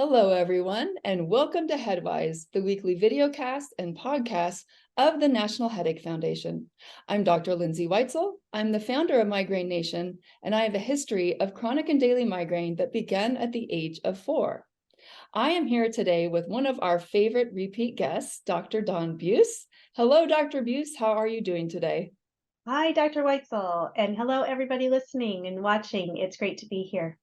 Hello, everyone, and welcome to HeadWise, the weekly videocast and podcast of the National Headache Foundation. I'm Dr. Lindsay Weitzel. I'm the founder of Migraine Nation, and I have a history of chronic and daily migraine that began at the age of 4. I am here today with one of our favorite repeat guests, Dr. Dawn Buse. Hello, Dr. Buse. How are you doing today? Hi, Dr. Weitzel, and hello, everybody listening and watching. It's great to be here.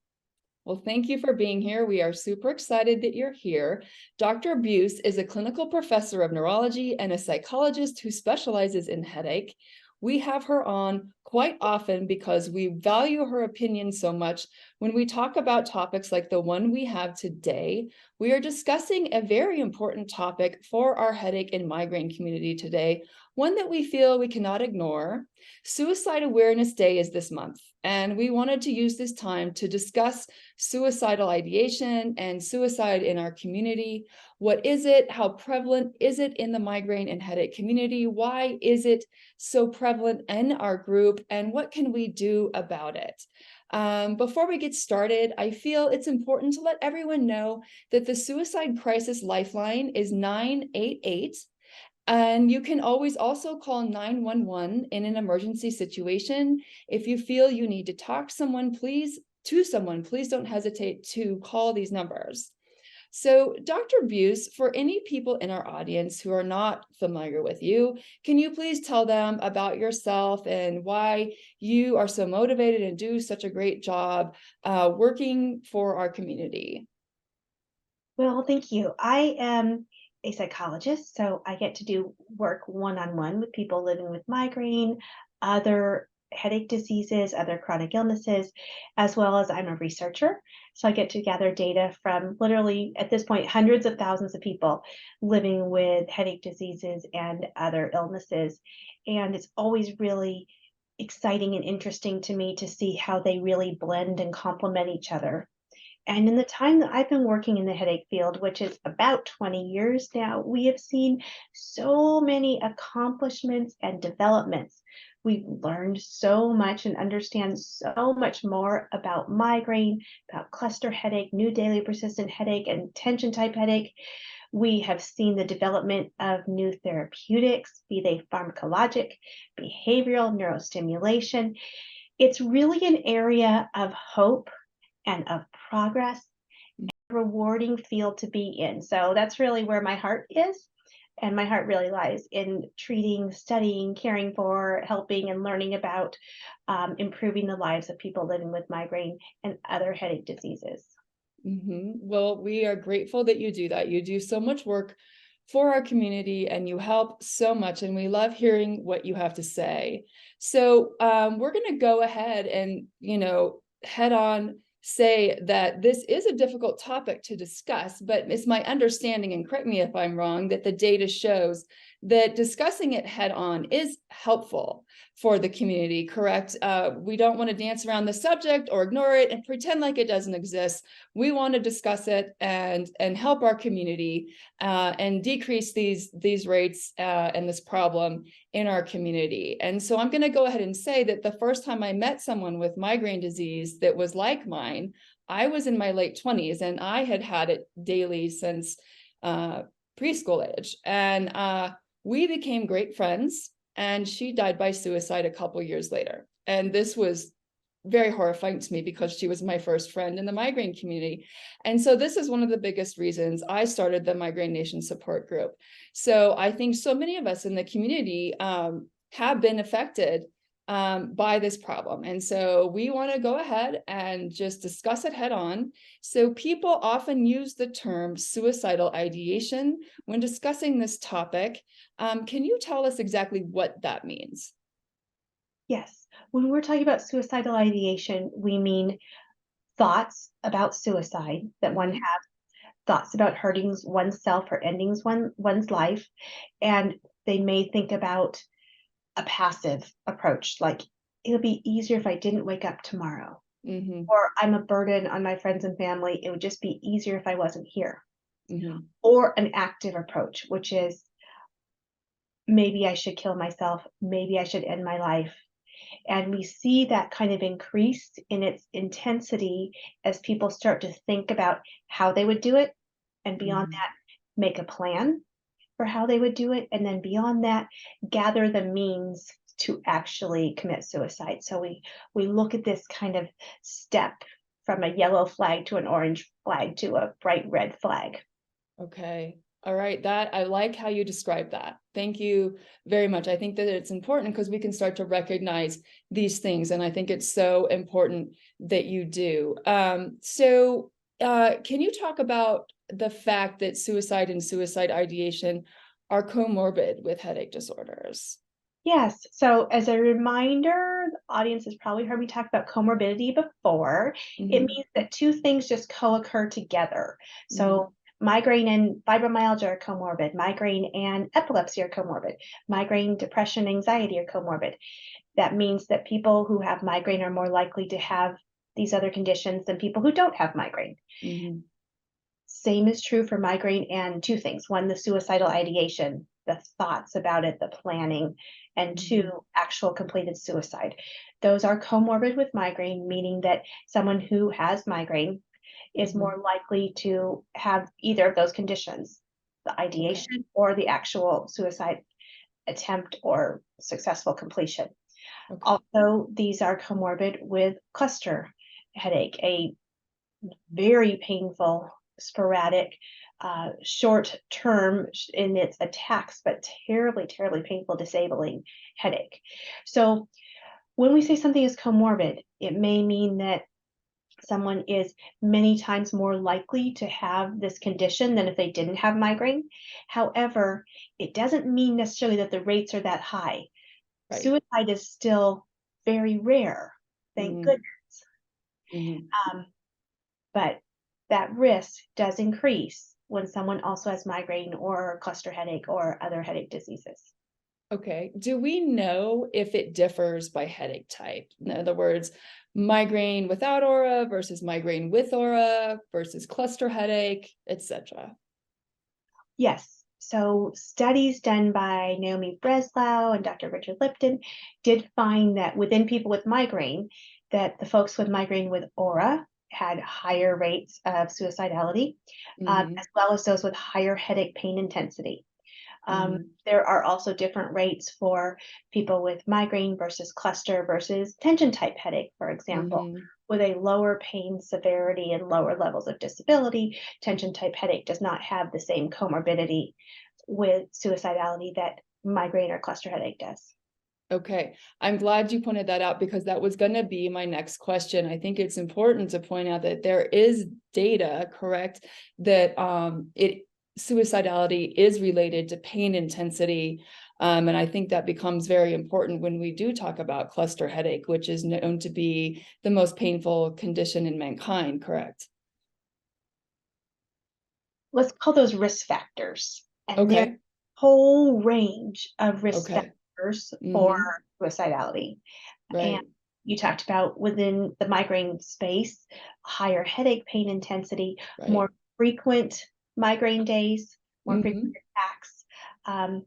Well, thank you for being here. We are super excited that you're here. Dr. Buse is a clinical professor of neurology and a psychologist who specializes in headache. We have her on quite often because we value her opinion so much. When we talk about topics like the one we have today, we are discussing a very important topic for our headache and migraine community today, one that we feel we cannot ignore. Suicide Awareness Day is this month, and we wanted to use this time to discuss suicidal ideation and suicide in our community. What is it? How prevalent is it in the migraine and headache community? Why is it so prevalent in our group? And what can we do about it? Before we get started, I feel it's important to let everyone know that the Suicide Crisis Lifeline is 988. And you can always also call 911 in an emergency situation. If you feel you need to talk to someone, please don't hesitate to call these numbers. So, Dr. Buse, for any people in our audience who are not familiar with you, can you please tell them about yourself and why you are so motivated and do such a great job working for our community? Well, thank you. I am a psychologist, so I get to do work one-on-one with people living with migraine, other headache diseases, other chronic illnesses, as well as I'm a researcher. So I get to gather data from literally, at this point, hundreds of thousands of people living with headache diseases and other illnesses. And it's always really exciting and interesting to me to see how they really blend and complement each other. And in the time that I've been working in the headache field, which is about 20 years now, we have seen so many accomplishments and developments. We've learned so much and understand so much more about migraine, about cluster headache, new daily persistent headache, and tension type headache. We have seen the development of new therapeutics, be they pharmacologic, behavioral, neurostimulation. It's really an area of hope and of progress, rewarding field to be in. So that's really where my heart is. And my heart really lies in treating, studying, caring for, helping, and learning about improving the lives of people living with migraine and other headache diseases. Well, we are grateful that you do that. You do so much work for our community and you help so much, and we love hearing what you have to say. So we're going to go ahead and, head on say that this is a difficult topic to discuss, but it's my understanding, and correct me if I'm wrong, that the data shows that discussing it head on is helpful for the community, correct? We don't want to dance around the subject or ignore it and pretend like it doesn't exist. We want to discuss it and help our community and decrease these rates and this problem in our community. And so I'm going to go ahead and say that the first time I met someone with migraine disease that was like mine, I was in my late 20s and I had had it daily since preschool age. And we became great friends, and she died by suicide a couple years later. And this was very horrifying to me because she was my first friend in the migraine community. And so this is one of the biggest reasons I started the Migraine Nation support group. So I think so many of us in the community have been affected by this problem. And so we want to go ahead and just discuss it head on. So people often use the term suicidal ideation when discussing this topic. Can you tell us exactly what that means? Yes, when we're talking about suicidal ideation, we mean thoughts about suicide that one has, thoughts about hurting oneself or ending one's life. And they may think about a passive approach, like it would be easier if I didn't wake up tomorrow, Mm-hmm. or I'm a burden on my friends and family. It would just be easier if I wasn't here. Mm-hmm. Or an active approach, which is maybe I should kill myself, maybe I should end my life. And we see that kind of increase in its intensity as people start to think about how they would do it. And beyond Mhm. that, make a plan for how they would do it. And then beyond that, gather the means to actually commit suicide. So we look at this kind of step from a yellow flag to an orange flag to a bright red flag. Okay. All right. That I like how you describe that. Thank you very much. I think that it's important because we can start to recognize these things. And I think it's so important that you do. Can you talk about the fact that suicide and suicide ideation are comorbid with headache disorders? Yes. So, as a reminder, the audience has probably heard me talk about comorbidity before. It Hmm. means that two things just co occur together. Hmm. So, migraine and fibromyalgia are comorbid, migraine and epilepsy are comorbid, migraine, depression, anxiety are comorbid. That means that people who have migraine are more likely to have these other conditions than people who don't have migraine. Hmm. Same is true for migraine and two things. One, the suicidal ideation, the thoughts about it, the planning, and Hmm. two, actual completed suicide. Those are comorbid with migraine, meaning that someone who has migraine is Hmm. more likely to have either of those conditions, the Okay. ideation or the actual suicide attempt or successful completion. Okay. Also, these are comorbid with cluster headache, a very painful, sporadic, short term in its attacks, but terribly, terribly painful, disabling headache. So, when we say something is comorbid, it may mean that someone is many times more likely to have this condition than if they didn't have migraine. However, it doesn't mean necessarily that the rates are that high. Right. Suicide is still very rare, thank Hmm. goodness. Hmm. Um, but that risk does increase when someone also has migraine or cluster headache or other headache diseases. Okay. Do we know if it differs by headache type? In other words, migraine without aura versus migraine with aura versus cluster headache, etc. Yes. So studies done by Naomi Breslau and Dr. Richard Lipton did find that within people with migraine, that the folks with migraine with aura had higher rates of suicidality, Hmm. as well as those with higher headache pain intensity. Hmm. There are also different rates for people with migraine versus cluster versus tension type headache, for example. Hmm. With a lower pain severity and lower levels of disability, tension type headache does not have the same comorbidity with suicidality that migraine or cluster headache does. Okay. I'm glad you pointed that out because that was going to be my next question. I think it's important to point out that there is data, correct, that suicidality is related to pain intensity. And I think that becomes very important when we do talk about cluster headache, which is known to be the most painful condition in mankind, correct? Let's call those risk factors. And there's Okay. a whole range of risk Okay. factors for Hmm. suicidality. And Right. you talked about within the migraine space, higher headache pain intensity, Right. more frequent migraine days, more frequent Hmm. attacks, um,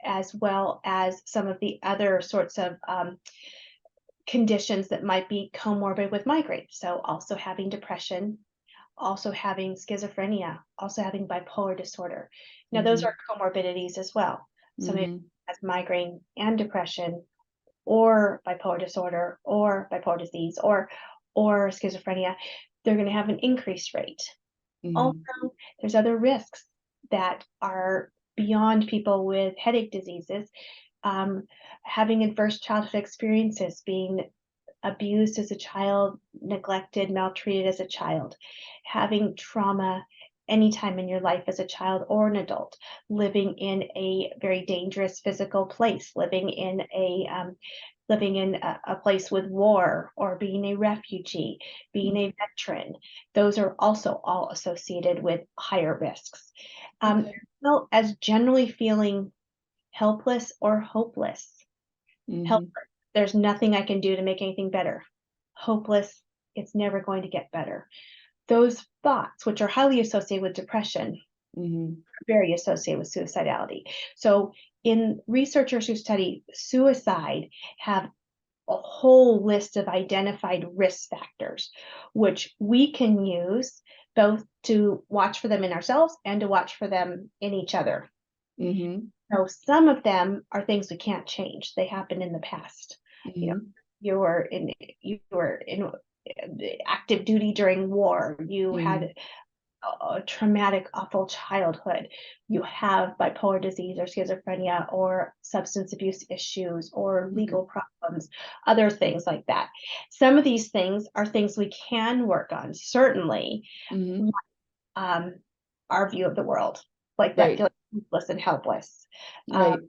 as well as some of the other sorts of conditions that might be comorbid with migraine. So, also having depression, also having schizophrenia, also having bipolar disorder. Now, those are Hmm. comorbidities as well. Somebody Hmm. has migraine and depression or bipolar disorder or bipolar disease or schizophrenia, they're going to have an increased rate. Also, Hmm. there's other risks that are beyond people with headache diseases. Um, Having adverse childhood experiences, being abused as a child, neglected, maltreated as a child, having trauma anytime in your life as a child or an adult, living in a very dangerous physical place, living in a place with war, or being a refugee, being a veteran. Those are also all associated with higher risks. Okay. As well as generally feeling helpless or hopeless. Hmm. Helpless. There's nothing I can do to make anything better. Hopeless, it's never going to get better. Those thoughts, which are highly associated with depression, Hmm. are very associated with suicidality. So, in researchers who study suicide, have a whole list of identified risk factors, which we can use both to watch for them in ourselves and to watch for them in each other. Mm-hmm. So some of them are things we can't change. They happened in the past. You know, Mm-hmm. you were in active duty during war. You Mm-hmm. had a traumatic, awful childhood. You have bipolar disease or schizophrenia or substance abuse issues or Mm-hmm. legal problems, other things like that. Some of these things are things we can work on, certainly, Mm-hmm. um, our view of the world, like that Right. feeling hopeless and helpless. Um, Right.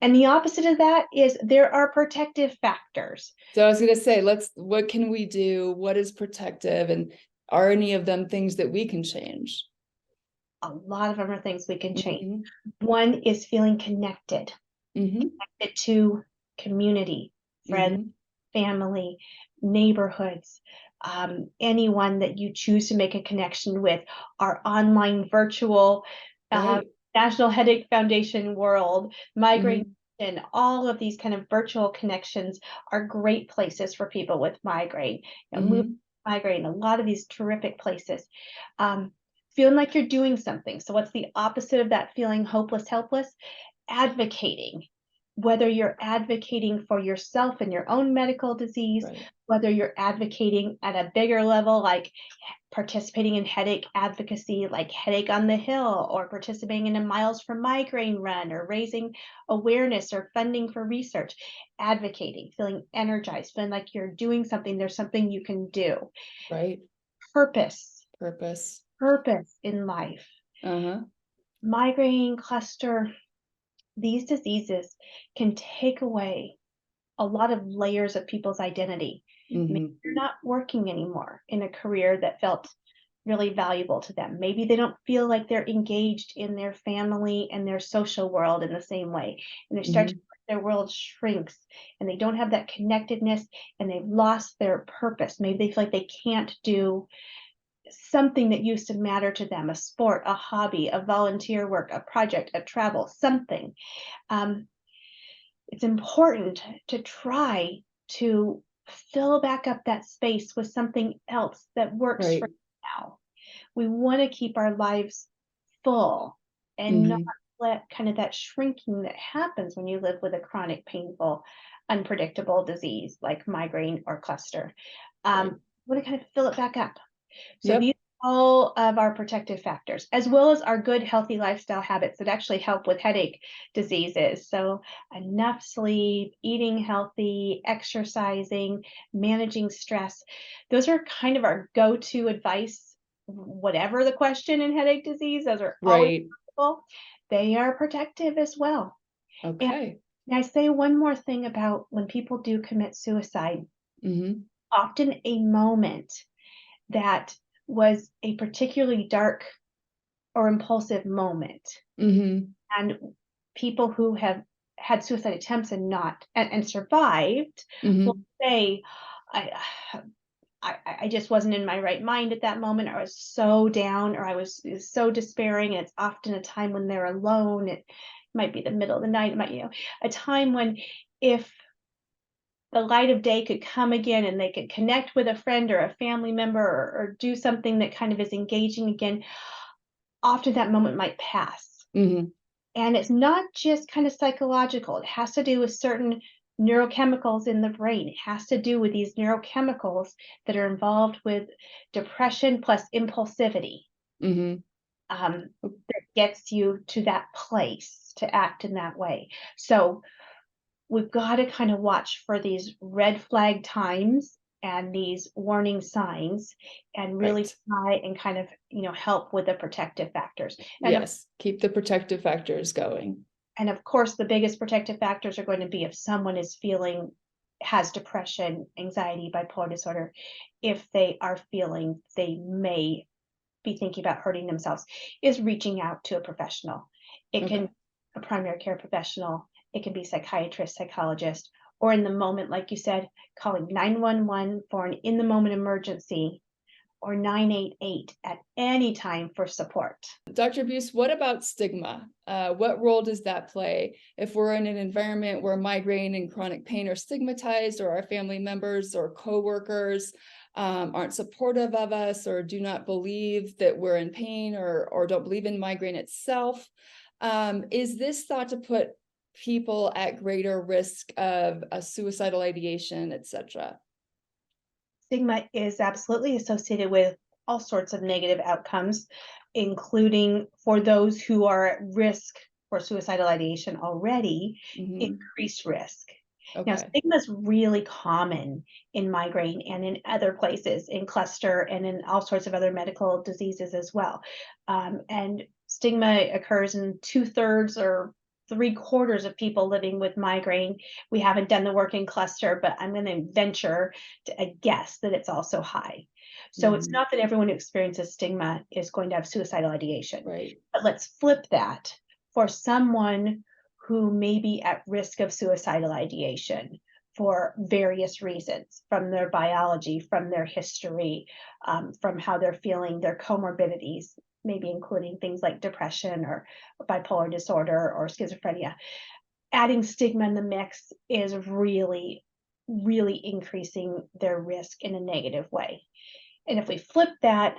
and the opposite of that is there are protective factors. So I was going to say, what can we do? What is protective? And are any of them things that we can change? A lot of them are things we can change. Mm-hmm. One is feeling connected Mm-hmm. to community, friends, Mm-hmm. family, neighborhoods, anyone that you choose to make a connection with, our online virtual uh, Right. National Headache Foundation world, Migraine, Mm-hmm. and all of these kind of virtual connections are great places for people with migraine. Move Mm-hmm. migraine, a lot of these terrific places. Um, Feeling like you're doing something. So what's the opposite of that feeling hopeless, helpless? Advocating, whether you're advocating for yourself and your own medical disease, Right. whether you're advocating at a bigger level, like participating in headache advocacy, like Headache on the Hill, or participating in a Miles for Migraine run, or raising awareness or funding for research, advocating, feeling energized, feeling like you're doing something, there's something you can do. Right. Purpose, Purpose. purpose in life. Uh-huh. Migraine, cluster, these diseases can take away a lot of layers of people's identity. Maybe Mm-hmm. they're not working anymore in a career that felt really valuable to them. Maybe they don't feel like they're engaged in their family and their social world in the same way. And they start to Mm-hmm. their world shrinks and they don't have that connectedness and they've lost their purpose. Maybe they feel like they can't do something that used to matter to them, a sport, a hobby, a volunteer work, a project, a travel, something. Um, it's important to try to fill back up that space with something else that works for Right. now. We want to keep our lives full and not Mm-hmm. let kind of that shrinking that happens when you live with a chronic, painful, unpredictable disease like migraine or cluster. Right. We want to kind of fill it back up. So these Yep. are all of our protective factors, as well as our good, healthy lifestyle habits that actually help with headache diseases. So enough sleep, eating healthy, exercising, managing stress. Those are kind of our go-to advice, whatever the question in headache disease, those are always Right. helpful. They are protective as well. And Okay. I say one more thing about when people do commit suicide, Mm-hmm. often a moment that was a particularly dark or impulsive moment. Mm-hmm. And people who have had suicide attempts and not and survived will Mm-hmm. say, I, I just wasn't in my right mind at that moment. Or I was so down, or I was so despairing. And it's often a time when they're alone. It might be the middle of the night. It might, a time when if the light of day could come again and they could connect with a friend or a family member or do something that kind of is engaging again, often that moment might pass. Mm-hmm. And it's not just kind of psychological, it has to do with certain neurochemicals in the brain. It has to do with these neurochemicals that are involved with depression plus impulsivity, Mm-hmm. that gets you to that place to act in that way. So we've got to kind of watch for these red flag times and these warning signs and really Right. try and kind of help with the protective factors. Yes. Keep the protective factors going. And of course the biggest protective factors are going to be if someone has depression, anxiety, bipolar disorder, if they are feeling they may be thinking about hurting themselves, is reaching out to a professional. It can Okay. a primary care professional, it can be psychiatrist, psychologist, or in the moment, like you said, calling 911 for an in the moment emergency, or 988 at any time for support. Dr. Buse, what about stigma? What role does that play if we're in an environment where migraine and chronic pain are stigmatized, or our family members or coworkers aren't supportive of us, or do not believe that we're in pain, or don't believe in migraine itself? Is this thought to put people at greater risk of a suicidal ideation, etc.? Stigma is absolutely associated with all sorts of negative outcomes, including for those who are at risk for suicidal ideation already, Mm-hmm. increased risk. Now, Okay. stigma is really common in migraine and in other places, in cluster and in all sorts of other medical diseases as well. And stigma occurs in 2/3 or 3/4 of people living with migraine. We haven't done the work in cluster, but I'm going to venture to a guess that it's also high. So it's Mm-hmm. not that everyone who experiences stigma is going to have suicidal ideation. Right. But let's flip that for someone who may be at risk of suicidal ideation for various reasons, from their biology, from their history, from how they're feeling, their comorbidities, maybe including things like depression or bipolar disorder or schizophrenia. Adding stigma in the mix is really, really increasing their risk in a negative way. And if we flip that,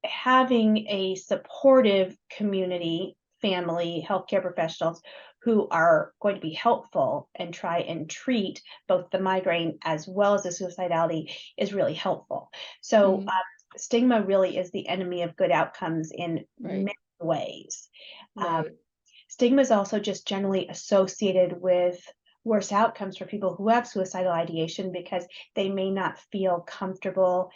having a supportive community, family, healthcare professionals who are going to be helpful and try and treat both the migraine as well as the suicidality is really helpful. So, Mm-hmm. stigma really is the enemy of good outcomes in Right. many ways. Um, Right. Stigma is also just generally associated with worse outcomes for people who have suicidal ideation because they may not feel comfortable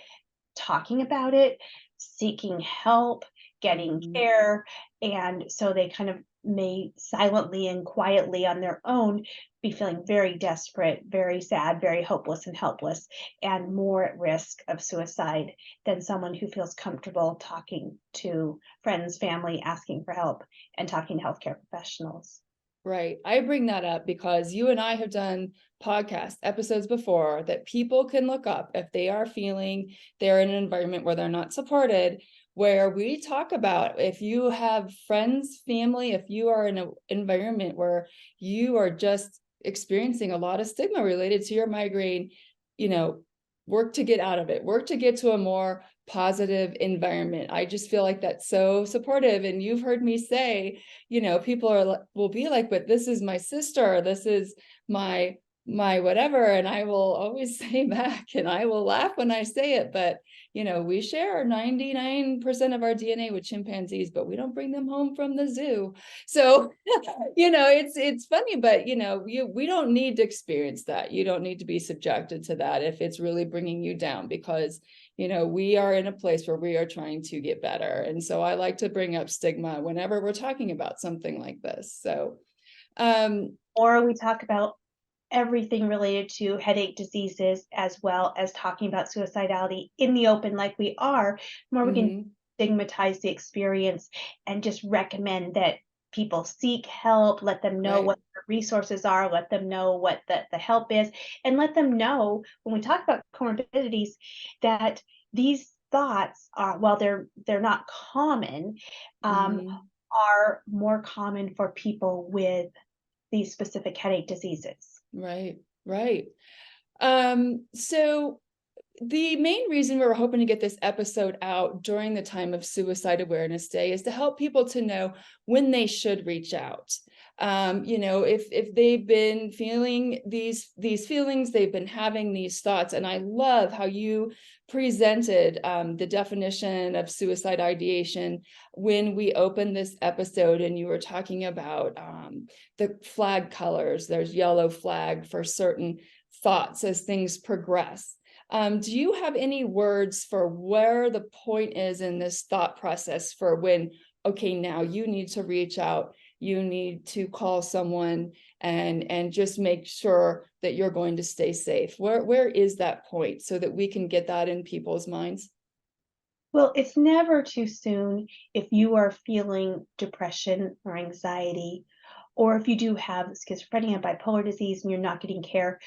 talking about it, seeking help, getting Mm-hmm. care. And so they kind of may silently and quietly on their own be feeling very desperate, very sad, very hopeless and helpless, and more at risk of suicide than someone who feels comfortable talking to friends, family, asking for help, and talking to healthcare professionals. Right. I bring that up because you and I have done podcast episodes before that people can look up if they are feeling they're in an environment where they're not supported, where we talk about if you have friends, family, if you are in an environment where you are just experiencing a lot of stigma related to your migraine, you know, work to get out of it, work to get to a more positive environment. I just feel like that's so supportive. And you've heard me say, people will be like, but this is my sister, this is my whatever, and I will always say back, and I will laugh when I say it, but we share 99% of our DNA with chimpanzees, but we don't bring them home from the zoo. So it's funny, but we don't need to experience that. You don't need to be subjected to that if it's really bringing you down, because we are in a place where we are trying to get better. And so I like to bring up stigma whenever we're talking about something like this. So, Or we talk about everything related to headache diseases as well as talking about suicidality in the open like we are, more we can mhm, stigmatize the experience and just recommend that people seek help, let them know right. what the resources are, let them know what the help is, and let them know when we talk about comorbidities that these thoughts are, while they're not common, um, Mhm, are more common for people with these specific headache diseases. right. Right. So the main reason we were hoping to get this episode out during the time of Suicide Awareness Day is to help people to know when they should reach out. If they've been feeling these feelings, they've been having these thoughts, and I love how you presented the definition of suicide ideation when we opened this episode, and you were talking about the flag colors. There's yellow flag for certain thoughts as things progress. Do you have any words for where the point is in this thought process for when, okay, now you need to reach out, you need to call someone and just make sure that you're going to stay safe? Where is that point so that we can get that in people's minds? Well, it's never too soon if you are feeling depression or anxiety, or if you do have schizophrenia, bipolar disease, and you're not getting care.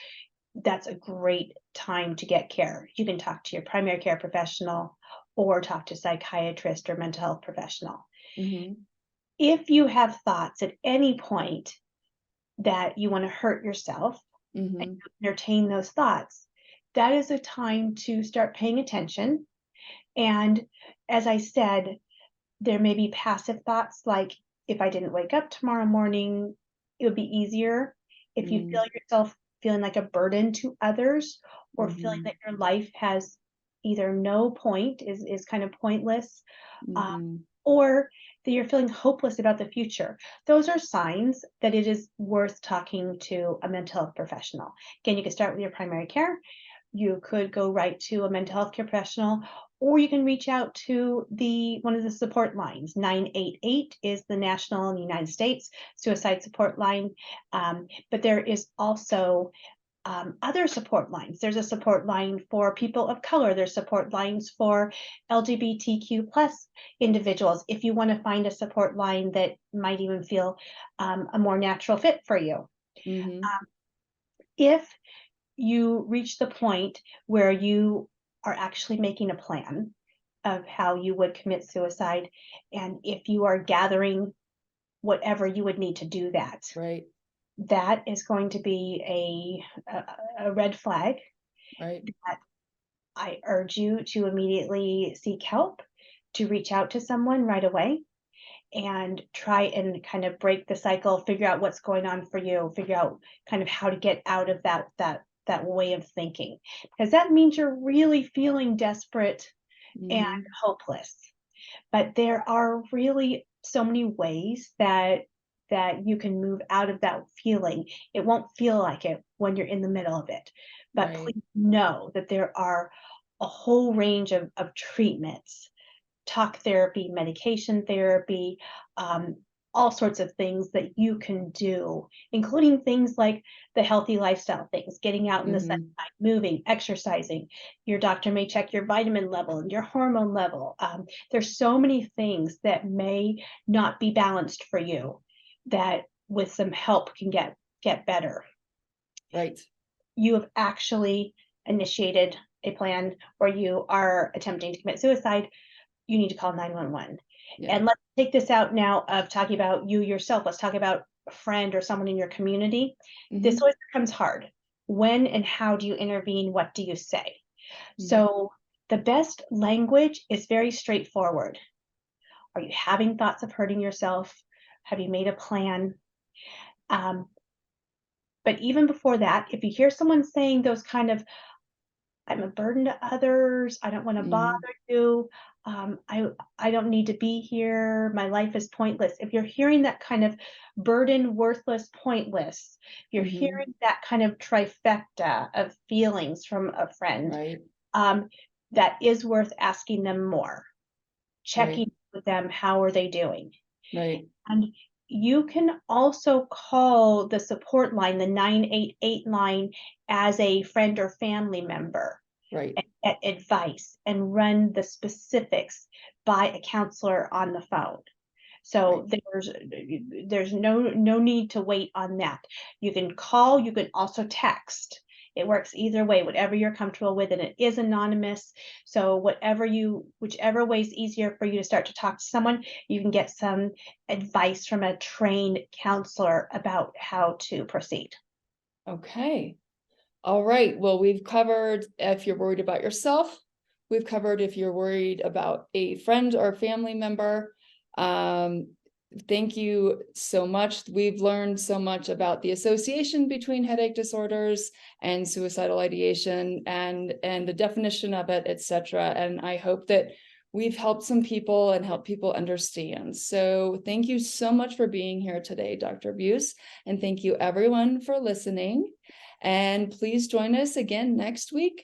that's a great time to get care. You can talk to your primary care professional or talk to a psychiatrist or mental health professional. Hmm. If you have thoughts at any point that you want to hurt yourself and Hmm. entertain those thoughts, that is a time to start paying attention. And as I said, there may be passive thoughts like, if I didn't wake up tomorrow morning, it would be easier. If you feel Hmm. yourself feeling like a burden to others, or feeling Hmm. that your life has either no point, is kind of pointless, um, Hmm. or that you're feeling hopeless about the future. Those are signs that it is worth talking to a mental health professional. Again, you can start with your primary care. You could go right to a mental health care professional, or you can reach out to the one of the support lines. 988 is the national in the United States suicide support line. But there is also other support lines. There's a support line for people of color. There's support lines for LGBTQ plus individuals. If you want to find a support line that might even feel a more natural fit for you. Hmm. If you reach the point where you are actually making a plan of how you would commit suicide, and if you are gathering whatever you would need to do that, Right. that is going to be a red flag. Right. I urge you to immediately seek help, to reach out to someone right away, and try and kind of break the cycle, figure out what's going on for you, figure out kind of how to get out of that way of thinking. Because that means you're really feeling desperate and Hmm. hopeless. But there are really so many ways that you can move out of that feeling. It won't feel like it when you're in the middle of it. But Right. please know that there are a whole range of treatments, talk therapy, medication therapy, um, all sorts of things that you can do, including things like the healthy lifestyle things, getting out in the sunshine, Hmm. moving, exercising. Your doctor may check your vitamin level and your hormone level. There's so many things that may not be balanced for you that with some help can get better. Right. You have actually initiated a plan where you are attempting to commit suicide, you need to call 911. Yeah. And let's take this out now of talking about you yourself. Let's talk about a friend or someone in your community. This Hmm. always becomes hard. When and how do you intervene? What do you say? Hmm. So the best language is very straightforward. Are you having thoughts of hurting yourself? Have you made a plan? Um, but even before that, if you hear someone saying those kind of, I'm a burden to others. I don't want to bother Hmm. you. I don't need to be here. My life is pointless. If you're hearing that kind of burden, worthless, pointless, if you're Hmm. hearing that kind of trifecta of feelings from a friend, Right. um, that is worth asking them more, Right. checking with them. How are they doing? Right. And you can also call the support line, the 988 line, as a friend or family member Right. and get advice and run the specifics by a counselor on the phone. Right. So there's no need to wait on that. You can call, you can also text. It works either way, whatever you're comfortable with, and it is anonymous. So whichever way is easier for you to start to talk to someone, you can get some advice from a trained counselor about how to proceed. Okay. All right. Well, we've covered if you're worried about yourself. We've covered if you're worried about a friend or family member. Um, Thank you so much. We've learned so much about the association between headache disorders and suicidal ideation and the definition of it, etc. And I hope that we've helped some people and helped people understand. So thank you so much for being here today, Dr. Buse, and thank you everyone for listening. And please join us again next week